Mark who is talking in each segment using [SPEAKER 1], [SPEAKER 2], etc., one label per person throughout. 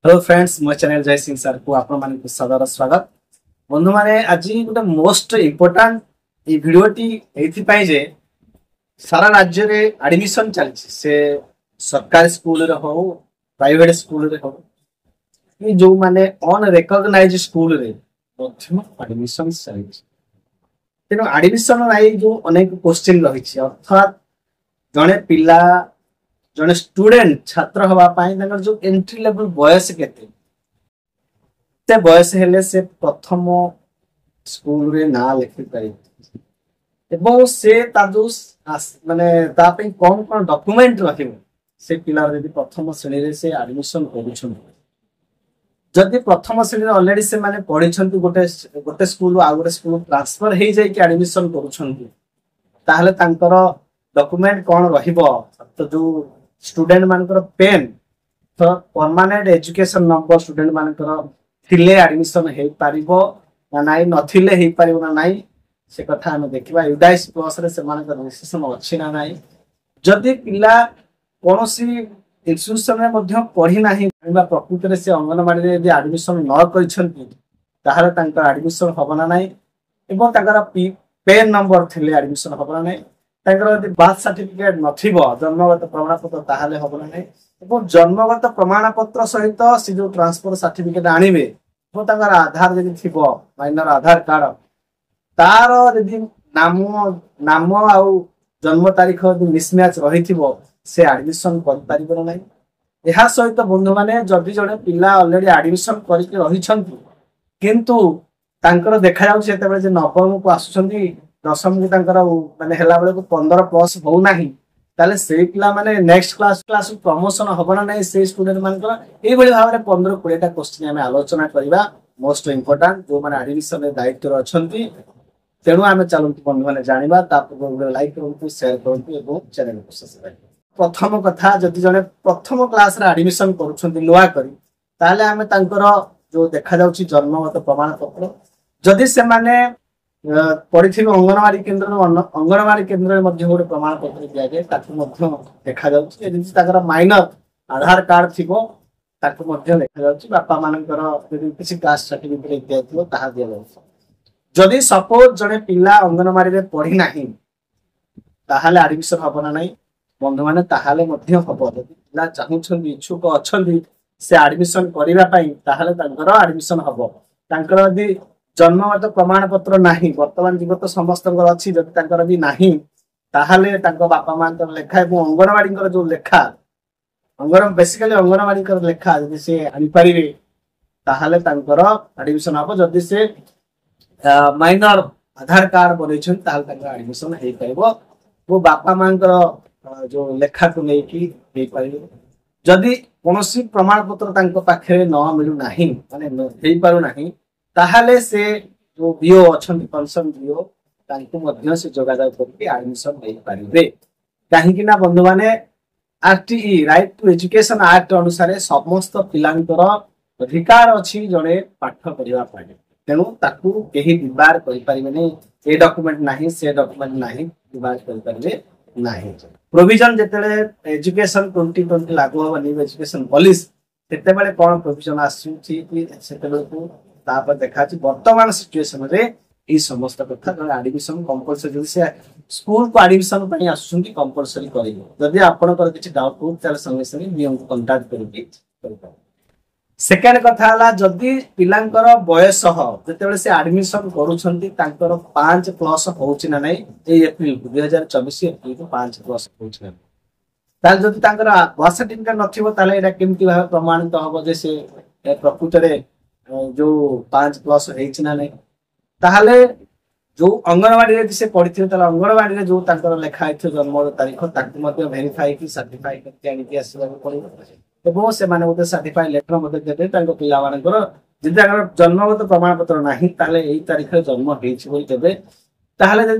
[SPEAKER 1] Hello friends मो channel जय Singh sir को आपण मानक सदर स्वागत। बंधु माने आज गोटे मोस्ट इम्पोर्टाट ये भिडियोटी एथि जे सारा राज्य रे एडमिशन चलछि से सरकारी स्कूल रे हो प्राइवेट स्कूल रे हो कि जो माने अन रिकॉग्नाइज्ड स्कूल रे मध्यम एडमिशन चलछि। तेनो एडमिशन राई जो अनेक क्वेश्चन रहिछि अर्थात जने पिला जने स्टूडेंट छात्र हवा पाई तंगर जो एंट्री लेवल बयस केते ते बयस हेले से प्रथम स्कूल रे ना लिखि पाई एवं से तादु माने ता पे कोन कोन डॉक्यूमेंट रखिबो से पिला रे प्रथम श्रेणी रे से एडमिशन करूछन। जदि प्रथम श्रेणी ऑलरेडी से माने पढिछंती गोटे स्कूल आ गोटे स्कूल ट्रांसफर हे जाय कि एडमिशन करूछंती ताहले तांकर डॉक्यूमेंट कोन रहिबो तो जो स्टूडेंट मानकर पेन तो परमानेंट एजुकेशन नंबर स्टूडेंट मानकर थिले एडमिशन हे पारिबो ना नाही नथिले हे पारिबो ना नाही से कथा हम देखिबा यूडाइस प्लस रे से मानकर डिसीजन अछि ना नाही। जदि पिला कोनोसी इंस्टीट्यूशन में मध्य पढी नाही बा प्रकृति रे से अंगनवाड़ी रे यदि एडमिशन न करिसंती ताहाले तांकर एडमिशन होबना नाही एवं तांकर पेन नंबर थिले एडमिशन होबना नाही तांकर बार्थ सर्टिफिकेट नथिबो जन्मगत प्रमाणपत्र ताहाले होबना नै एवं जन्मगत प्रमाणपत्र सहित से जो ट्रांसफर सर्टिफिकेट आनिबे वो तांकर आधार जदि थिबो माइनर आधार कार्ड तार जदि नाम आउ जन्म तारीख जदि मिसमैच रहिथिबो से एडमिशन कर परिबो नै। एहा सहित बंधु माने जदि जने पिला ऑलरेडी एडमिशन करिके रहिछंती किंतु तांकर देखा जाउ सेते बेले जे नवम को आसुछंती दशम की तांकर माने हेला बेले को 15 प्लस हो नाही ताले से पिला माने नेक्स्ट क्लास प्रमोशन होबना नै से स्टूडेंट मानकर ए बळी भाबरे 15 20 टा क्वेश्चन हम आलोचना करबा मोस्ट इंपोर्टेंट जो माने एडमिशन रे दायित्व रे अछंती तेनु आमे चलंतु बंधु माने जानिबा तापर लाइक करंतु शेयर करंतु एवं चैनल को सब्सक्राइब। प्रथम कथा जदि जने प्रथम क्लास रे एडमिशन करूछंती नुवा करी ताले आमे तांकर जो देखा जाउची जन्मगत प्रमाण पत्र जदि से माने पढ़ी अंगनवाड़ी केन्द्र मध्य गोटे प्रमाण पत्र दि जाए ताकू मध्य देखा जाउची यदि ताकर माइनर आधार कार्ड थिबो ताकू मध्य देखा जाउची बापा मानकर यदि किसी कास्ट सर्टिफिकेट इत्यादि थिबो ताहा दिया जाउची। जदि सपोज जने पिला अंगनवाड़ी रे पढ़ी नाही ताहाले एडमिशन होबना नाही बंधु माने ताहाले मध्य होबो यदि पिला चाहुछन इच्छुक अछन से एडमिशन करिवा पई ताहाले तांकर एडमिशन होबो। तांकर यदि जन्मगत प्रमाण पत्र नाही वर्तमान जीवत समस्त अच्छी जदि तांकर भी नाही ताहाले तांको बापा मानकर लेखा एवं अंगनवाड़ी जो लेखा बेसिकली अंगनवाड़ी लेखा जदि से आनि परिबे ताहाले तांकर एडमिशन हबो। जदि से माइनर आधार कार्ड बनैछन ताहाले तांकर एडमिशन हे पाइबो वो बापा मानकर जो लेखा को नै कि हे पाइबो। जदि कोनोसी प्रमाण पत्र तांको पाखरे न मिलु नाही माने हे पारु नाही ताहाले से जो बीओ अछंती कंसर्न बीओ तांको मध्य से जोगाजोग करके एडमिशन नै पारिबे। काहे कि ना बंधु माने RTE right to education act अनुसार समस्त पिलांकर अधिकार अछि जने पाठ पढिबा पाए तेनु ताकू केही विवाद करि परिबे नै ए डॉक्यूमेंट नाही से डॉक्यूमेंट नाही विवाद करि परिबे नाही। प्रोविजन जेतेले एजुकेशन 2020 लागू हो न्यू एजुकेशन पॉलिसी तेते बेले कोन प्रोविजन आसुची कि सेते बेले को तापर देखा वर्तमान सिचुएशन रे ई समस्त कथा एडमिशन कंपलसरी से स्कूल को एडमिशन पई आसुछंती कंपलसरी करिवो। जदि आपन कर किछि डाउट हो ताले संगे संगे नियम को कांटेक्ट करिके। सेकेंड कथा हला जदि पिलांकर बयस हो जेतेबेले से एडमिशन करूछंती तांकर 5 प्लस होउछि ना नै ए अप्रैल 2024 अप्रैल को 5 प्लस होउछि ना ताल जदि तांकर बर्थ सर्टिफिकेट नथिबो ताले एटा केमति भाबे प्रमाणित होबो जे से प्रकृति रे जो 5 प्लस हेछि ना नै ताहाले जो अंगनवाड़ी रे से पढ़िथिले ताला अंगनवाड़ी रे जो तांकर लेखा आइथो जन्म तारीख ताकू मध्ये वेरीफाई कि सर्टिफाई करके आनि के आसीबा पड़िबो एवं से माने ओते सर्टिफाई लेटर मध्ये देते तांको पिला मानकर जदि तांकर जन्मगत प्रमाण पत्र नाही ताले एई तारीख रे जन्म हेछि बोली देबे ताहाले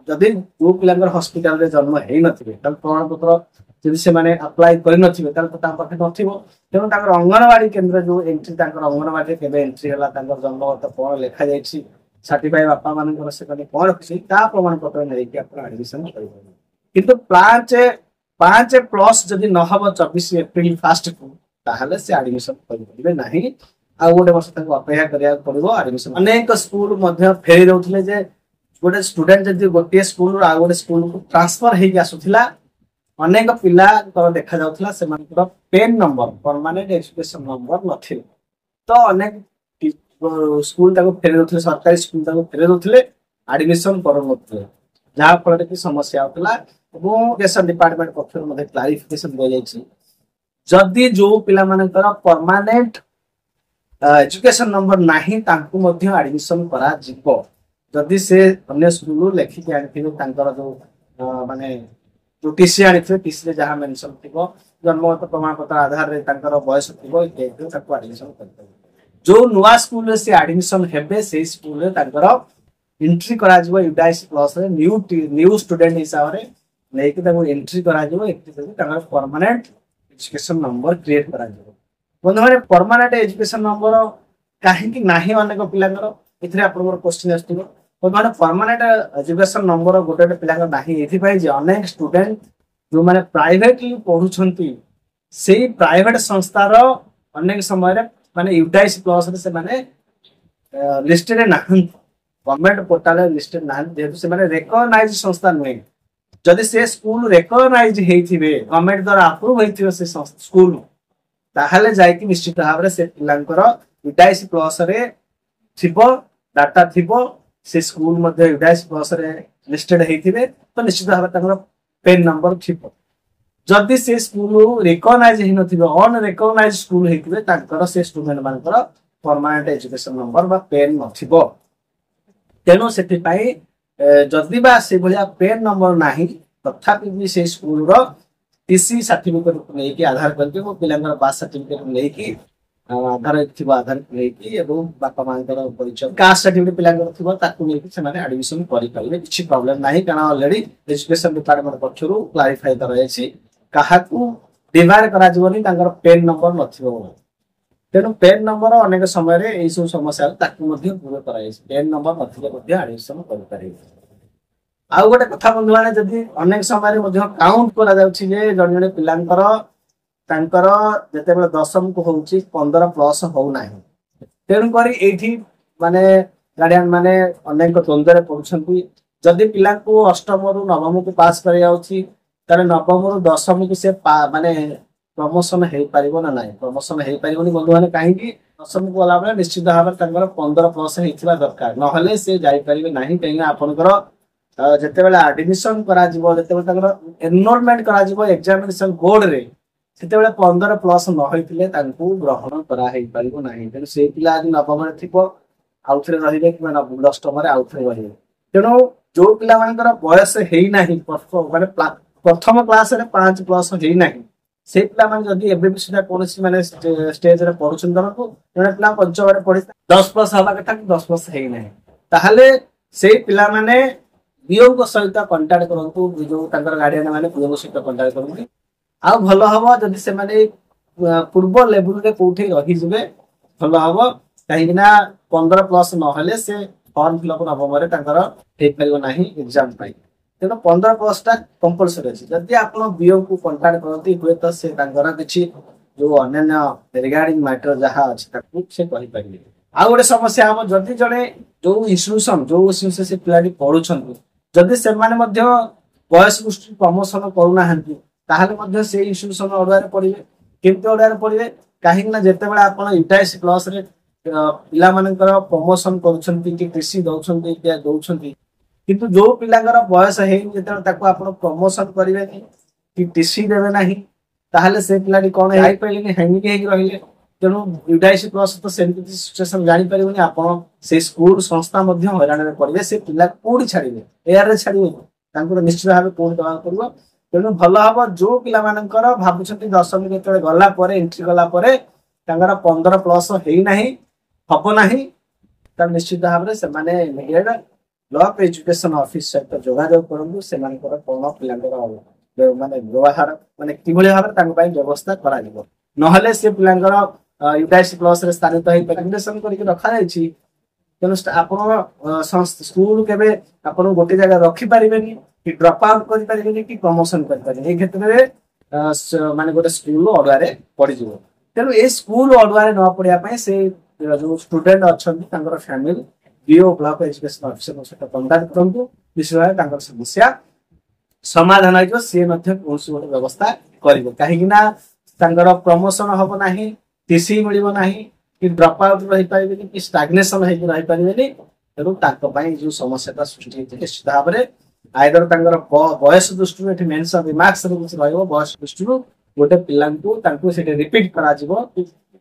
[SPEAKER 1] जदि जो पिलांकर हॉस्पिटल रे जन्म हेइ नथिबे ताल प्रमाण पत्र जदि से माने अप्लाई करि नथिबे ताल ता पाखे नथिबो तेनु तांकर अंगनवाड़ी केन्द्र जो एंट्री तांकर अंगनवाड़ी केबे एंट्री हला तांकर जन्मगत कोन लेखा जायछि सर्टिफाई बापा मानकर से कने कोन रखछि ता प्रमाण पत्र नै कि आपण एडमिशन करिबो। किंतु 5 प्लस जदि न हबो 24 अप्रैल 1 को ताहले से एडमिशन करिवे नाही आ गोटे वर्ष तक अपेक्षा करिया पड़िबो एडमिशन अनेक स्कूल मध्ये फेरी दउथिले जे गोटे स्टूडेंट जदि गोटे स्कूल आ गोटे स्कूल को ट्रांसफर हेइ आसुथिला अनेक पिला तो देखा जाउथिला से मानकर PEN number permanent education number नथिल तो अनेक स्कूल ताको फेरी दउथिले सरकारी स्कूल ताको फेरी दउथिले एडमिशन करनथिले जहा फल कि समस्या होतला एजुकेशन डिपार्टमेंट पक्षर मध्ये क्लारिफिकेशन दे जायछि जदि जो पिला मानकर परमानेंट एजुकेशन नंबर नाही तांकु मध्ये एडमिशन करा जिवो जदि से अन्य स्कूल लेखि के आनिथिबे तांकर जो माने जो टीसी आनिथिबे टीसी रे जहा मेंशन थिबो जन्मगत प्रमाण पत्र आधार रे तांकर बयस थिबो एते ताको एडमिशन करते जो नुवा स्कूल रे से एडमिशन हेबे से स्कूल रे तांकर एंट्री करा जिवो यूडाइस प्लस रे न्यू स्टूडेंट हिसाब रे लेके ताको एंट्री करा जिवो एते तांकर परमानेंट एजुकेशन नंबर क्रिएट करा जिवो बंधु माने परमानेंट एजुकेशन नंबर काहे कि नाही अनेक पिलांगर इथरे आपनकर क्वेश्चन आस्थिबो तो माने परमानेंट एजुकेशन नंबर गोटे पिलांगर नाही एथि पई जे अनेक स्टूडेंट जो माने प्राइवेटली पढुछंती सेही प्राइवेट संस्थार अनेक समय रे माने यूटाइस प्लस रे से माने लिस्टेड नाही गवर्नमेंट पोर्टल रे लिस्टेड नाही जेतु से माने रिकॉग्नाइज्ड संस्था नै जदि से स्कूल रिकॉग्नाइज्ड हेइथिबे गवर्नमेंट द्वारा अप्रूव हेइथिबे से स्कूल ताहले जाय कि निश्चित भाव रे से पिलांकर यूटाइस प्लस रे थिबो डाटा थिबो से स्कूल मध्ये यूडाइस प्लस रे लिस्टेड हेइथिबे तो निश्चित भाव तांकर पेन नंबर थिबो जदि से स्कूल रिकॉग्नाइज हि नथिबे अन रिकॉग्नाइज स्कूल हेइथिबे तांकर से स्टूडेंट मानकर परमानेंट एजुकेशन नंबर बा पेन नथिबो तेनो सेति पई जदि बा से भलिया पेन नंबर नाही तथापि भी से स्कूल रो टीसी सर्टिफिकेट नै कि आधार करके वो पिलांगर पास सर्टिफिकेट नै कि आधार थिबा आधार नै कि एवं बापा मानकर परिचय कास्ट सर्टिफिकेट पिलांगर थिबा ताकु नै कि से माने एडमिशन करि पाइबे किछि प्रॉब्लम नाही कारण ऑलरेडी एजुकेशन डिपार्टमेंट पक्षरु क्लैरिफाई करायछि काहाकू डिवाइड करा जीवनी तांगर पेन नंबर नथिबो तेनु पेन नंबर अनेक समय रे एई सब समस्या ताकु मध्ये दूर करायछि पेन नंबर नथिले मध्ये एडमिशन करि पारिबे आ गोटे कथा बंधु माने जदि अनेक समय रे मध्ये काउंट करा जाउछि जे जण जण पिलांकर तांकर जते बेले दशम को होउछि 15 प्लस हो नाही तेनु करी एठी माने गार्डियन माने अनेक द्वंद्व रे पड़छन्ती जदि पिला को अष्टम रु नवम को पास करि जाउछि तारे नवम रु दशम को से माने प्रमोशन हे परिबो ना नाही प्रमोशन हे परिबोनी बंधु माने काहे कि दशम को वाला बेले निश्चित भाव तांकर 15 प्लस हेथिबा दरकार नहले से जाई परिबे नाही काहे आपनकर जते बेले एडमिशन करा जिवो जते बेले तांकर एनरोलमेंट करा जिवो एग्जामिनेशन बोर्ड रे सेते बेले 15 प्लस न होइतिले तांकू ग्रहण करा हे परिबो नाही तेनु से पिला आदि नवम रे थिबो आउथरे रहिबे कि माने दशम रे आउथरे रहिबे तेनु जो पिला मानकर बयस हेई नाही माने प्रथम क्लास रे 5 प्लस हेई नाही से पिला माने जदी एबे भी सुधा कोनसी माने स्टेज रे पढुछन दनको जने पिला पंचम रे पढि 10 प्लस हवा कथा 10 प्लस हेई नाही ताहाले से पिला माने बीओ को सहित कांटेक्ट करंतु जो तांकर गार्डियन माने बीओ को सहित कांटेक्ट करंतु आ भलो हबो जदी से माने पूर्व लेवल रे कोठे रहि जबे भलो हबो काहेकिना 15 प्लस न हले से फॉर्म फिलअप नवम रे तांकर हे परिबो नाही एग्जाम पाई तेनो 15 प्लस ता कंपलसरी अछि जदी आपण बीओ को कांटेक्ट करंती हुए त से तांकर किछि जो अन्य रिगार्डिंग मैटर जहा अछि ताकू से कहि पारिबे आ गोटे समस्या हम जदी जने जो इंस्टीट्यूशन से पिलाडी पढुछन जदि से माने मध्य बयस गोष्ठी प्रमोशन करू नाहंती ताहले मध्य से इंस्टीट्यूशन ओडा रे पढिबे किंतु ओडा रे पढिबे काहे ना जेते बेला आपण यूटाइस प्लस रे पिला मानकर प्रमोशन करूछंती कि टीसी दउछंती कि दउछंती किंतु जो पिलांगर बयस हे जेते ताको आपण प्रमोशन करिवे कि टीसी देबे नाही ताहले से पिलाडी कोन हाई पइले हैंगी के रहिले तेणु यूटाइस प्लस तो सेमती सिचुएशन जानि परिबनी आपण से स्कूल संस्था मध्ये हैरान रे पड़िबे से पिला कोडी छाड़िबे एआर रे छाड़िबे तांको निश्चित भाबे कोडी दवा करबो तेणु भलो हबो जो पिला मानकर भाबुछंती दशम केतळे गला परे एंट्री गला परे तांगर 15 प्लस हेई नाही हबो नाही त निश्चित भाबे से माने इमीडिएट ब्लॉक एजुकेशन ऑफिस सहित जोगाजोग करंतु से मानकर कोन पिलांकर माने व्यवहार माने किभଳି भाबे तांको पई व्यवस्था करा जिवो नहले से पिलांकर यूटाइस प्लस रे स्थानित होई प्रेजेंटेशन करके रखा जाय छी तेनु आपण स्कूल केबे आपण गोटे जगह रखि परिबेनी कि ड्रॉप आउट करि परिबेनी कि प्रमोशन करि परिबेनी ए क्षेत्र रे माने गोटे स्कूल ऑर्डर रे पड़ी जिवो तेणु ए स्कूल अडुआ न पड़ा से जो स्टूडेंट अच्छा family DO block education officer सहित कंटाक्ट करूँ निश्चित भाव समस्या समाधान हो सी कौन गोटे व्यवस्था कर कहीं प्रमोशन हम ना टीसी मिल ना कि ड्रप आउट रही पारे कि स्टाग्नेशन रही पारे तेणु जो समस्या सृष्टि निश्चित भाव में आइदर बयस दृष्टि मेंशन रिमार्क्स बयस दृष्टि गोटे पिला रिपीट कर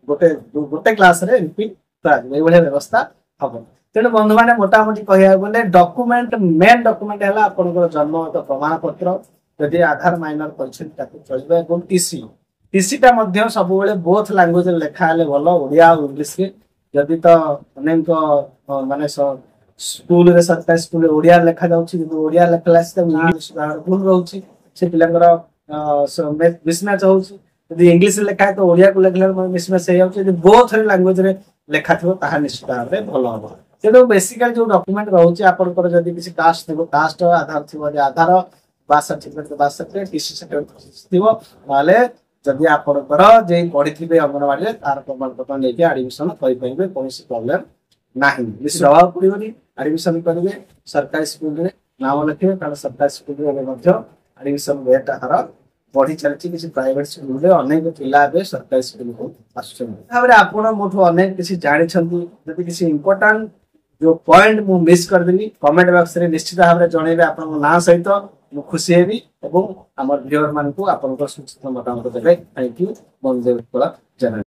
[SPEAKER 1] गोटे क्लास रिपीट कर व्यवस्था हम तेणु बंधु मैंने मोटामोटी कह गले डॉक्यूमेंट मेन डॉक्यूमेंट है आपंकर जन्म प्रमाण पत्र जदि आधार माइनर कर टीसी टीसीटा सब बोथ लैंग्वेज लेखा भल ओडिया और इंग्लिश जदि तो अनेक माने स्कूल रे सरकारी स्कूल ओडिया लेखा जाउछि ओडिया लेखला से इंग्लिश भूल रहउछि से पिलांगर मिसमैच होउछि यदि इंग्लिश लेखा है तो ओडिया को लेखला मिसमैच हे जाउछि यदि बोथ लैंग्वेज रे लेखा थो ताहा निश्चित भाव में भल हो तेणु बेसिकली जो डॉक्यूमेंट रोचे आपंकर जब किसी कास्ट थो कास्ट आधार थी आधार बाथ सर्टिफिकेट टीसी सर्टिफिकेट जदि आपंकर जे पढ़ी अंगनवाड़ी तार प्रमाण पत्र लेके एडमिशन करेंगे कौन प्रोब्लेम ना प्रभाव पड़ोनी एडमिशन करेंगे सरकारी स्कूल में नाम लिखे कारण सरकारी स्कूल एडमिशन रेट हार बढ़ी चलती किसी प्राइवेट स्कूल में अनेक पिला सरकारी स्कूल को आसुँच अनेक किसी जानते किसी इंपोर्टाट जो पॉइंट मु मिस करदेली कमेंट बॉक्स रे निश्चित भाव में जनइबे आपन ना सहित मु खुशी हेबी एवं हमर व्यूअर मान को आपन सूचित मतामत देबे थैंक यू बंदेव जन